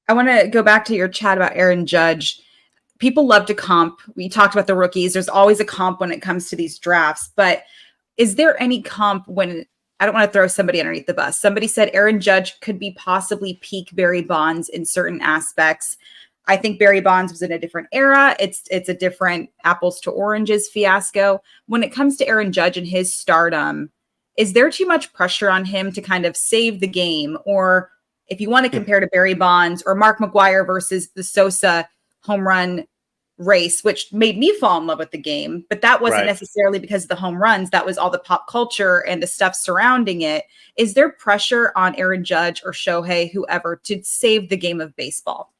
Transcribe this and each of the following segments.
I want to go back to your chat about Aaron Judge. People love to comp. We talked about the rookies. There's always a comp when it comes to these drafts, but is there any comp when I don't want to throw somebody underneath the bus? Somebody said Aaron Judge could be possibly peak Barry Bonds in certain aspects. I think Barry Bonds was in a different era. It's a different apples to oranges fiasco. When it comes to Aaron Judge and his stardom, is there too much pressure on him to kind of save the game? Or if you want to compare to Barry Bonds or Mark McGwire versus the Sosa home run race, which made me fall in love with the game, but that wasn't Right. necessarily because of the home runs. That was all the pop culture and the stuff surrounding it. Is there pressure on Aaron Judge or Shohei, whoever, to save the game of baseball?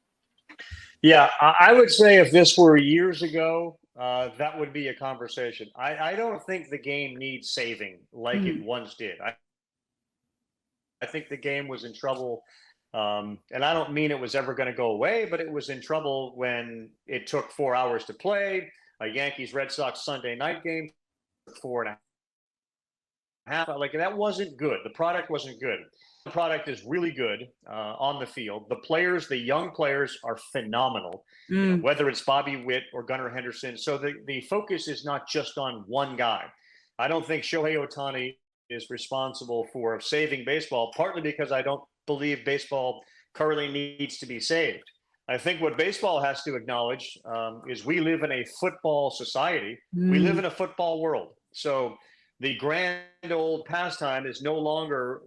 Yeah, I would say if this were years ago, that would be a conversation. I don't think the game needs saving like it Mm. once did. I think the game was in trouble. And I don't mean it was ever going to go away, but it was in trouble when it took 4 hours to play. A Yankees Red Sox Sunday night game, 4.5. Like that wasn't good. The product wasn't good. The product is really good on the field. The players, the young players, are phenomenal. Mm. Whether it's Bobby Witt or Gunnar Henderson. So the focus is not just on one guy. I don't think Shohei Ohtani is responsible for saving baseball, partly because I don't believe baseball currently needs to be saved. I think what baseball has to acknowledge is we live in a football society. We live Mm. in a football world. So the grand old pastime is no longer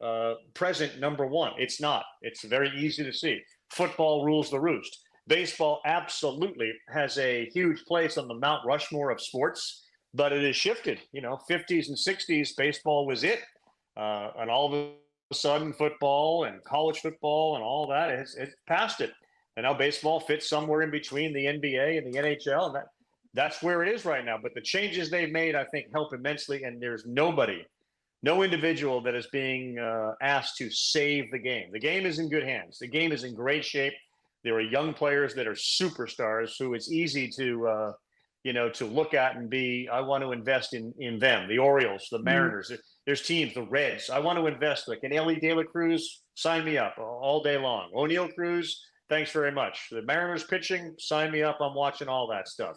present number one. It's not. It's very easy to see. Football rules the roost. Baseball absolutely has a huge place on the Mount Rushmore of sports, but it has shifted. 50s and 60s, baseball was it. And all of a sudden, football and college football and all that, it's passed it. And now baseball fits somewhere in between the NBA and the NHL. And that's where it is right now. But the changes they've made, I think, help immensely. And there's no individual that is being asked to save the game. The game is in good hands. The game is in great shape. There are young players that are superstars who it's easy to look at and I want to invest in them. The Orioles, the Mm. Mariners, there's teams, the Reds. I want to invest. Like an Ellie De La Cruz, sign me up all day long. O'Neill Cruz, thanks very much. The Mariners pitching, sign me up. I'm watching all that stuff.